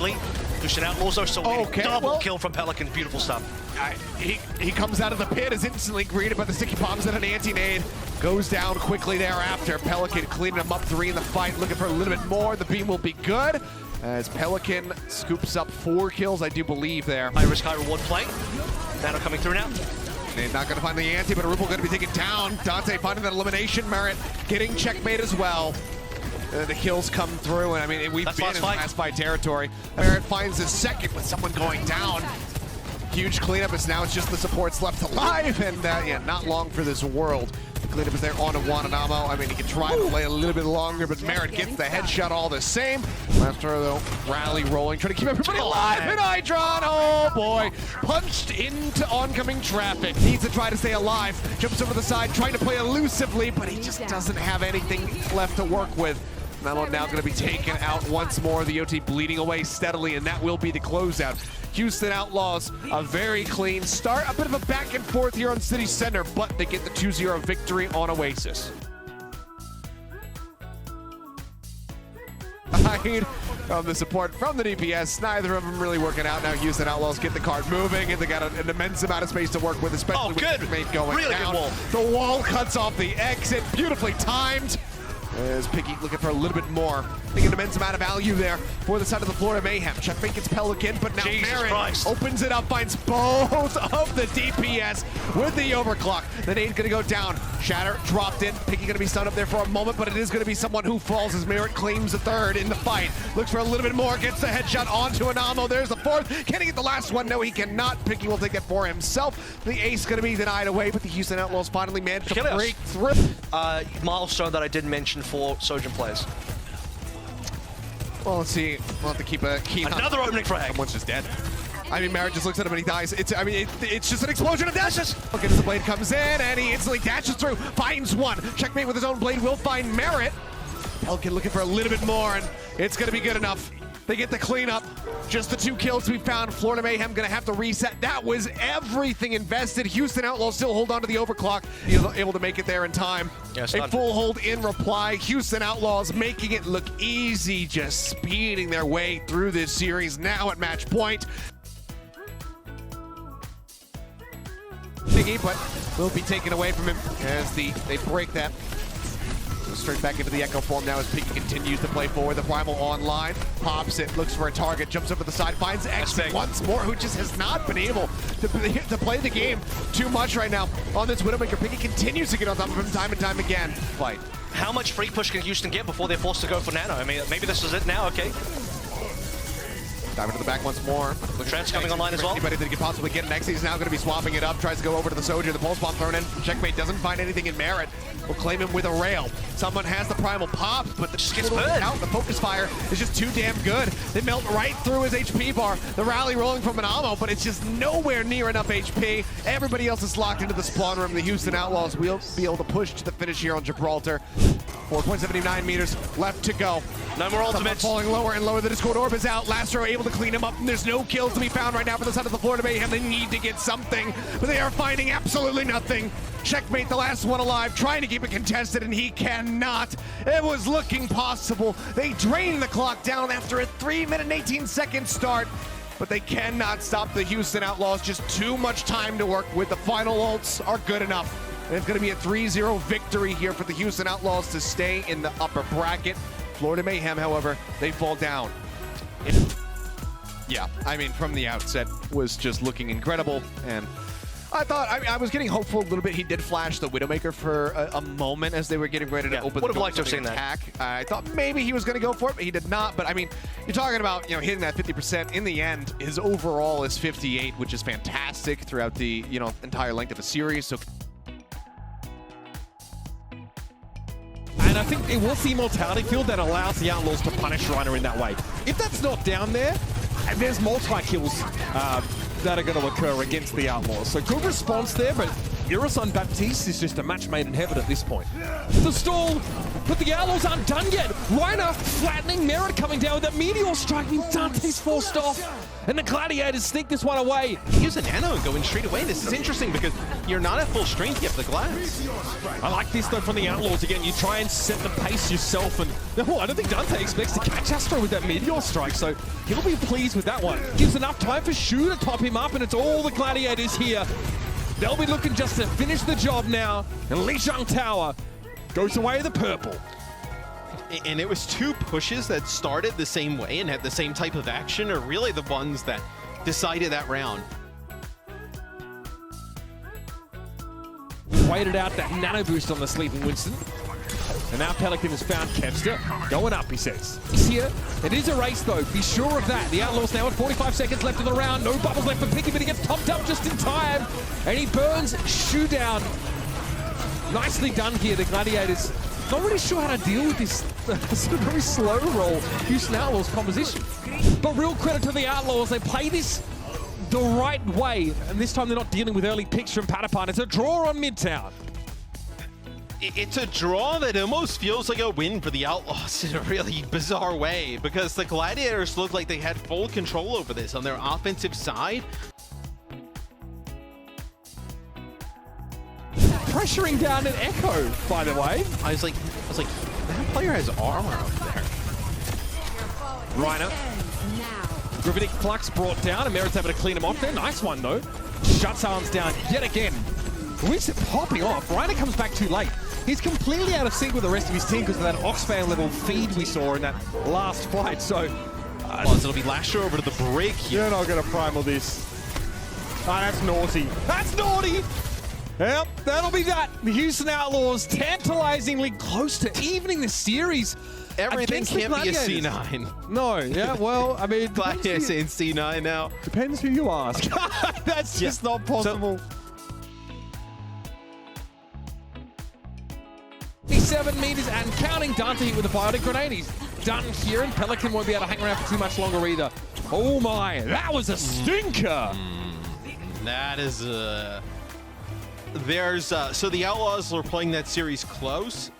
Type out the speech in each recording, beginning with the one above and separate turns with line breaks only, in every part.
deadly. Houston Outlaws are so double kill from Pelican. Beautiful stuff.
He comes out of the pit, is instantly greeted by the sticky bombs and an anti-nade. Goes down quickly thereafter. Pelican cleaning him up 3 in the fight, looking for a little bit more. The beam will be good as Pelican scoops up 4 kills, I do believe there.
High risk, high reward play. Nano coming through now.
They're not going to find the anti, but Ripple going to be taken down. Dante finding that elimination. Merit getting checkmate as well. The kills come through, and I mean, we've been in last fight territory. Merit finds his second with someone going down. Huge cleanup as now it's just the supports left alive, and yeah, not long for this world. The cleanup is there on Guantanamo. I mean, he can try to play a little bit longer, but Merit gets the headshot all the same. Last throw though, rally rolling, trying to keep everybody alive, and Hydron, oh boy, punched into oncoming traffic. Needs to try to stay alive, jumps over the side, trying to play elusively, but he just doesn't have anything left to work with. Namo now going to be taken out once more. The OT bleeding away steadily, and that will be the closeout. Houston Outlaws, a very clean start. A bit of a back and forth here on City Center, but they get the 2-0 victory on Oasis. From the support from the DPS, neither of them really working out. Now Houston Outlaws get the card moving, and they got an immense amount of space to work with, especially with Checkmate going
really
down.
Good wall.
The wall cuts off the exit, beautifully timed. As Picky looking for a little bit more. I think an immense amount of value there for the side of the Florida Mayhem. Checkmate gets Pelican, but now Merit opens it up, finds both of the DPS with the overclock. The nade's gonna go down. Shatter dropped in. Picky gonna be stunned up there for a moment, but it is gonna be someone who falls as Merit claims the 3rd in the fight. Looks for a little bit more, gets the headshot onto Anamo. There's the 4th. Can he get the last one? No, he cannot. Picky will take it for himself. The ace gonna be denied away, but the Houston Outlaws finally managed to break through.
Milestone that I didn't mention for Sojourn players.
Well, let's see. We'll have to keep a key on.
Another opening frag.
Someone's just dead. I mean, Merritt just looks at him and he dies. It's just an explosion of dashes. Look as the blade comes in and he instantly dashes through, finds one. Checkmate with his own blade will find Merritt. Pelican looking for a little bit more, and it's gonna be good enough. They get the cleanup. Just the 2 kills we found. Florida Mayhem gonna have to reset. That was everything invested. Houston Outlaws still hold on to the overclock. He's able to make it there in time. A full hold in reply. Houston Outlaws making it look easy, just speeding their way through this series now at match point. Biggie, but will be taken away from him as they break that. Straight back into the Echo form now as Picky continues to play forward. The Primal online, pops it, looks for a target, jumps over the side, finds X once more, who just has not been able to play the game too much right now on this Widowmaker. Picky continues to get on top of him time and time again. Fight.
How much free push can Houston get before they're forced to go for Nano? I mean, maybe this is it now, okay.
Dive into the back once more.
Trent's coming online as well.
Anybody that he can possibly get next, he's now going to be swapping it up, tries to go over to the Soldier, the pulse bomb thrown in. Checkmate doesn't find anything in Merit. Will claim him with a rail. Someone has the primal pop, but the just gets out. The focus fire is just too damn good. They melt right through his HP bar. The rally rolling from Anamo, but it's just nowhere near enough HP. Everybody else is locked into the spawn room. The Houston Outlaws will be able to push to the finish here on Gibraltar. 4.79 meters left to go.
No more ultimates.
Falling lower and lower. The Discord Orb is out. Lastro able to clean him up. And there's no kills to be found right now for the side of the Florida Mayhem. They need to get something, but they are finding absolutely nothing. Checkmate, the last one alive, trying to keep it contested, and he cannot. It was looking possible. They drained the clock down after a 3-minute and 18-second start, but they cannot stop the Houston Outlaws. Just too much time to work with. The final ults are good enough. And it's going to be a 3-0 victory here for the Houston Outlaws to stay in the upper bracket. Florida Mayhem, however, they fall down. Yeah, I mean, from the outset, was just looking incredible, and I thought, I was getting hopeful a little bit. He did flash the Widowmaker for a moment as they were getting ready to open the door.
Would have liked to have seen that.
I thought maybe he was going to go for it, but he did not. But I mean, you're talking about, you know, hitting that 50%. In the end, his overall is 58, which is fantastic throughout the, you know, entire length of a series. So.
And I think it was the Immortality field that allows the Outlaws to punish Reiner in that way. If that's not down there, there's multi-kills that are going to occur against the Outlaws. So good response there, but Irasan Baptiste is just a match made in heaven at this point. The stall, but the Outlaws aren't done yet. Reiner flattening, Merit coming down with that meteor strike, means Dante's forced off. And the Gladiators sneak this one away.
Use a nano and go in straight away. This is interesting because you're not at full strength, you have the glass.
I like this though from the Outlaws. Again, you try and set the pace yourself, and I don't think Dante expects to catch Astro with that Meteor Strike, so he'll be pleased with that one. Gives enough time for Shu to top him up, and it's all the Gladiators here. They'll be looking just to finish the job now, and Lijiang Tower goes away with the purple.
And it was two pushes that started the same way and had the same type of action are really the ones that decided that round.
Waited out that nano boost on the sleeping Winston. And now Pelican has found Kevster. Going up, he says. He's here. It is a race, though. Be sure of that. The Outlaws now at 45 seconds left in the round. No bubbles left for Picky, but he gets topped up just in time. And he burns Shu down. Nicely done here, the Gladiators. Not really sure how to deal with this sort of very slow roll Houston Outlaws composition. But real credit to the Outlaws. They play this the right way. And this time they're not dealing with early picks from Patapan. It's a draw on Midtown.
It's a draw that almost feels like a win for the Outlaws in a really bizarre way, because the Gladiators looked like they had full control over this on their offensive side.
Pressuring down an Echo, by the way.
I was like, that player has armor up there.
Reiner. Gravitic Flux brought down, and Merit's able to clean him off there. Nice one, though. Shuts arms down yet again. Winston popping off. Reiner comes back too late. He's completely out of sync with the rest of his team because of that Oxfam level feed we saw in that last fight. So,
it'll be Lasher over to the break here.
You're not going to primal this. Ah, that's naughty. That's naughty! Yep, that'll be that. The Houston Outlaws tantalizingly close to evening the series.
Everything can't be a C9.
No, yeah, well, I mean...
Gladiators in C9 now.
Depends who you ask. That's just not possible. 7 meters and counting. Dante hit with a biotic grenade. He's done here, and Pelican won't be able to hang around for too much longer either. Oh my, that was a stinker.
That is so the Outlaws were playing that series close.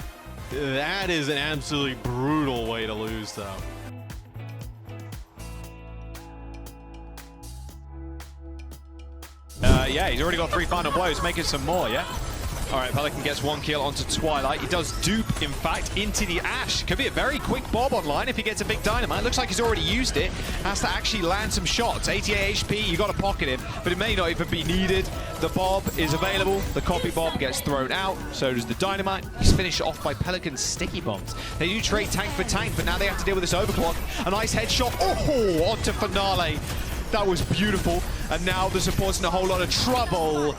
That is an absolutely brutal way to lose, though.
Yeah, he's already got 3 final blows, making some more, yeah? All right, Pelican gets 1 kill onto Twilight. He does dupe, in fact, into the Ash. Could be a very quick Bob online if he gets a big dynamite. Looks like he's already used it. Has to actually land some shots. 88 HP, you got to pocket him, but it may not even be needed. The Bob is available. The copy Bob gets thrown out. So does the dynamite. He's finished off by Pelican's sticky bombs. They do trade tank for tank, but now they have to deal with this overclock. A nice headshot. Oh, onto Finale. That was beautiful. And now the support's in a whole lot of trouble.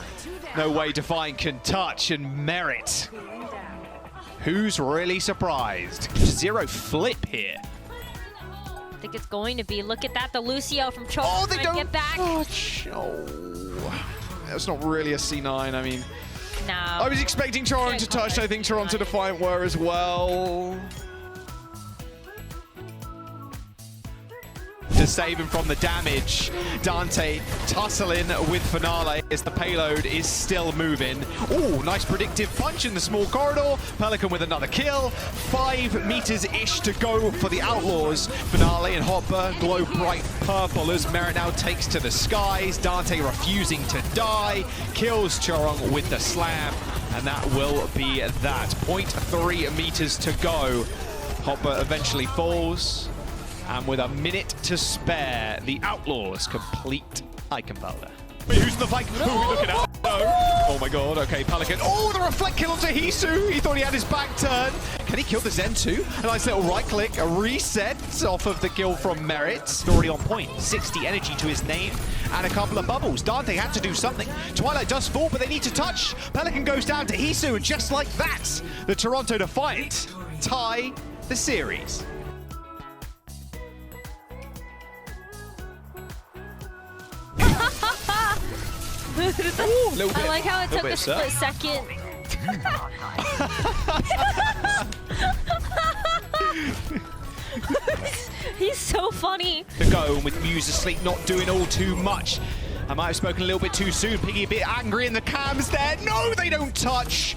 No way Defiant can touch, and Merit. Who's really surprised? 0 flip here.
I think it's going to be. Look at that, the Lucio from Chol.
Oh, they don't
get back.
touch. Oh, that's not really a C9. I mean,
no.
I was expecting Toronto to touch. I think Toronto Defiant were as well. To save him from the damage. Dante tussling with Finale as the payload is still moving. Oh, nice predictive punch in the small corridor. Pelican with another kill. 5 meters-ish to go for the Outlaws. Finale and Hopper glow bright purple as Merit now takes to the skies. Dante refusing to die. Kills Chorong with the slam. And that will be that. 0.3 meters to go. Hopper eventually falls. And with a minute to spare, the Outlaws complete Icon Powder. Wait, who's in the fight? Who are we looking at? No. Oh my god, okay, Pelican. Oh, the reflect kill onto Hisu. He thought he had his back turn. Can he kill the Zen too? A nice little right click, a reset off of the kill from Merit. Already on point, 60 energy to his name, and a couple of bubbles. Dante had to do something. Twilight does fall, but they need to touch. Pelican goes down to Hisu, and just like that, the Toronto Defiant tie the series.
Ooh, I like how it took a split second. He's so funny.
To go with Muse asleep, not doing all too much. I might have spoken a little bit too soon. Piggy a bit angry in the cams there. No, they don't touch.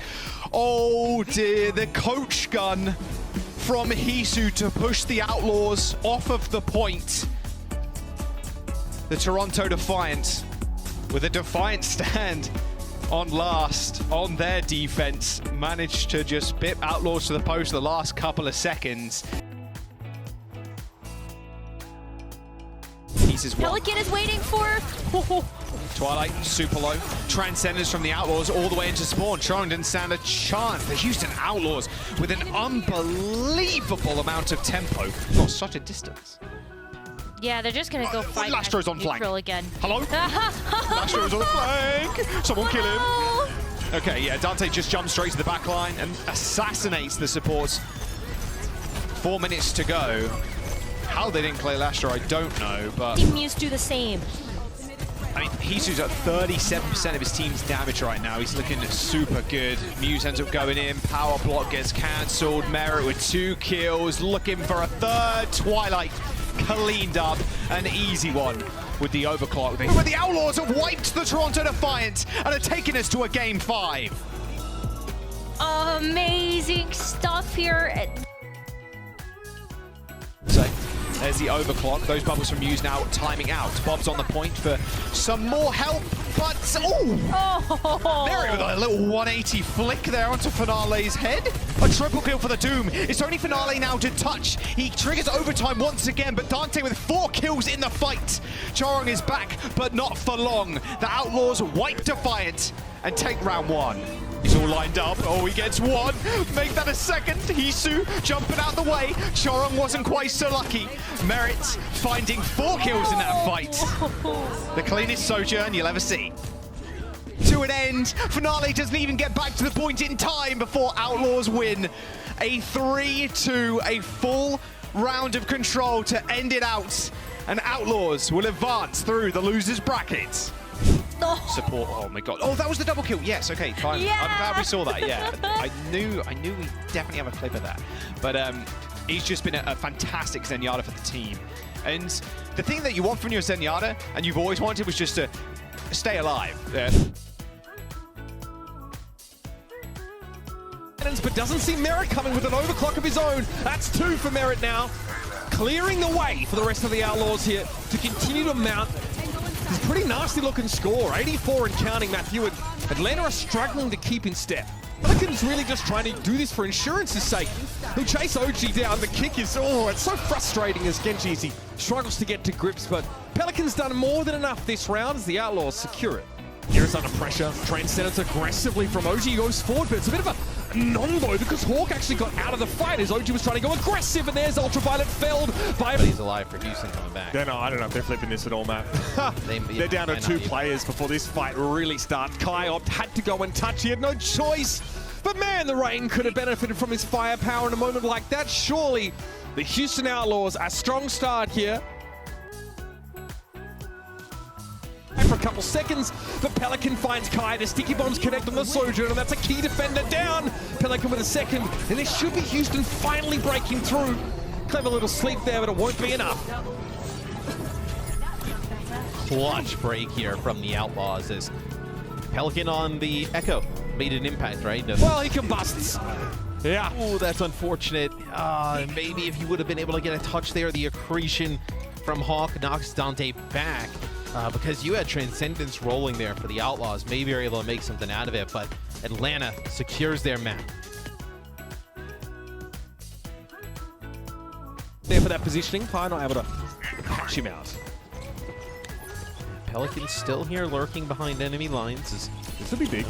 Oh dear, the coach gun from Hisu to push the Outlaws off of the point. The Toronto Defiant with a defiant stand on last on their defense. Managed to just bip Outlaws to the post the last couple of seconds. Pieces one.
Pelican is waiting for.
Twilight, super low. Transcendence from the Outlaws all the way into spawn. Charon didn't stand a chance. The Houston Outlaws with an unbelievable amount of tempo. Not such a distance.
Yeah, they're just gonna go fight.
Lastro's on flank.
Again.
Hello? Lastro's on the flank. Someone kill him. Okay, yeah, Dante just jumps straight to the back line and assassinates the supports. 4 minutes to go. How they didn't clear Lastro, I don't know, but...
Muse do the same.
I mean, Hisu's at 37% of his team's damage right now. He's looking super good. Muse ends up going in. Power block gets cancelled. Merit with 2 kills. Looking for a third. Twilight cleaned up. An easy one with the overclock. But the Outlaws have wiped the Toronto Defiant and are taking us to a game 5.
Amazing stuff here.
So there's the overclock. Those bubbles from Muse now timing out. Bob's on the point for some more help, but Merit with a little 180 flick there onto Finale's head. A triple kill for the Doom. It's only Finale now to touch. He triggers overtime once again, but Dante with 4 kills in the fight. Charong is back, but not for long. The Outlaws wipe Defiant and take round 1. He's all lined up. Oh, he gets 1. Make that a second. Hisu jumping out the way. Charong wasn't quite so lucky. Merit finding 4 kills in that fight. The cleanest sojourn you'll ever see. To an end. Finale doesn't even get back to the point in time before Outlaws win. A 3-2, a full round of control to end it out. And Outlaws will advance through the losers bracket. Support, oh my god. Oh, that was the double kill. Yes, okay, fine.
Yeah.
I'm glad we saw that, yeah. I knew we definitely have a clip of that. But he's just been a fantastic Zenyatta for the team. And the thing that you want from your Zenyatta, and you've always wanted, was just to stay alive.
But doesn't see Merit coming with an overclock of his own. That's 2 for Merit now. Clearing the way for the rest of the Outlaws here to continue to mount this pretty nasty looking score. 84 and counting, Matthew, and Atlanta are struggling to keep in step. Pelican's really just trying to do this for insurance's sake. He'll chase OG down. The kick is, it's so frustrating as Genji as he struggles to get to grips, but Pelican's done more than enough this round as the Outlaws secure it. Here is under pressure. Transcendence aggressively from OG. He goes forward, but it's a bit of a non-blow because Hawk actually got out of the fight as OG was trying to go aggressive, and there's Ultraviolet felled by...
But he's alive for Houston coming back.
Yeah, no, I don't know if they're flipping this at all, Matt. They're down to 2 players before this fight really starts. Kyopt had to go and touch. He had no choice. But man, the Rain could have benefited from his firepower in a moment like that. Surely the Houston Outlaws, a strong start here. For a couple seconds, but Pelican finds Kai. The sticky bombs connect on the Sojourn, and that's a key defender down. Pelican with a second, and this should be Houston finally breaking through. Clever little sleep there, but it won't be enough.
Clutch break here from the Outlaws as Pelican on the Echo made an impact, right?
Well, he combusts. Yeah.
Oh, that's unfortunate. Maybe if he would have been able to get a touch there, the accretion from Hawk knocks Dante back. Because you had Transcendence rolling there for the Outlaws. Maybe you're able to make something out of it, but Atlanta secures their map.
There for that positioning, Kai not able to catch him out.
Pelican's still here lurking behind enemy lines.
This will be big.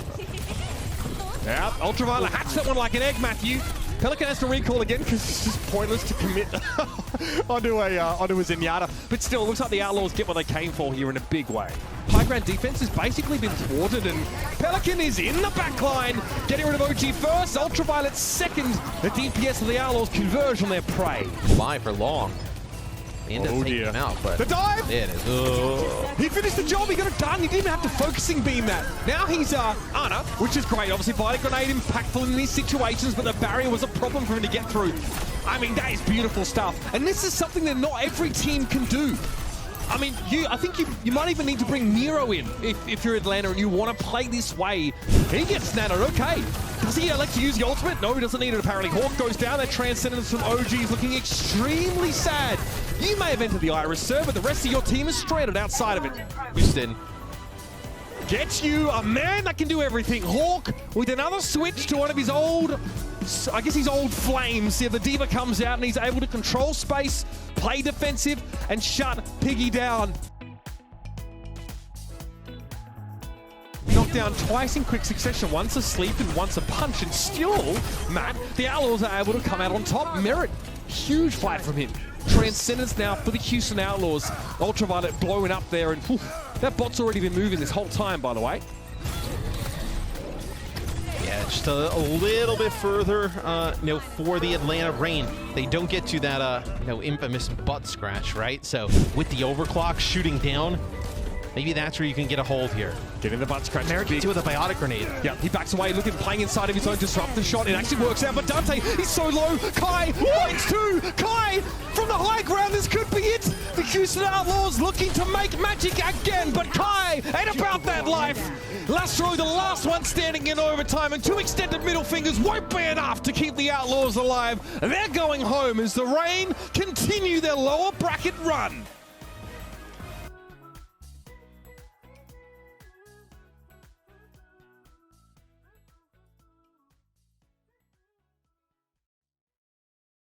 Yeah, Ultraviolet hatched that one like an egg, Matthew. Pelican has to recall again because it's just pointless to commit onto a Zenyatta. But still, it looks like the Outlaws get what they came for here in a big way. High ground defense has basically been thwarted, and Pelican is in the back line, getting rid of OG first, Ultraviolet second. The DPS of the Outlaws converge on their prey.
Alive for long. They end up taking him out, but
the dive!
It is.
He finished the job, he got it done, he didn't have to focusing beam that. Now he's Ana, which is great. Obviously, Violet Grenade impactful in these situations, but the barrier was a problem for him to get through. I mean, that is beautiful stuff. And this is something that not every team can do. I mean, I think you might even need to bring Nero in if you're Atlanta and you want to play this way. He gets snattered, okay. Does he elect to use the ultimate? No, he doesn't need it apparently. Hawk goes down, that Transcendence from OG is looking extremely sad. You may have entered the Iris, sir, but the rest of your team is stranded outside of it.
Houston
gets you a man that can do everything. Hawk with another switch to one of his old, I guess his old flames. Yeah, the D.Va comes out and he's able to control space, play defensive, and shut Piggy down. Knocked down twice in quick succession, once a sleep and once a punch, and still, Matt, the Outlaws are able to come out on top. Merit, huge fight from him. Transcendence now for the Houston Outlaws. Ultraviolet blowing up there, and whew, that bot's already been moving this whole time, by the way.
Yeah, just a little bit further, for the Atlanta Reign. They don't get to that, infamous butt scratch, right? So with the overclock shooting down, maybe that's where you can get a hold here.
Getting the butt scratch.
Merrick gets with a biotic grenade.
Yeah, he backs away, playing inside of his own disruptor shot. It actually works out, but Dante, he's so low. Kai finds two. Kai from the high ground, this could be it. The Houston Outlaws looking to make magic again, but Kai ain't about that life. Lastro, the last one standing in overtime, and two extended middle fingers won't be enough to keep the Outlaws alive. They're going home as the Reign continue their lower bracket run.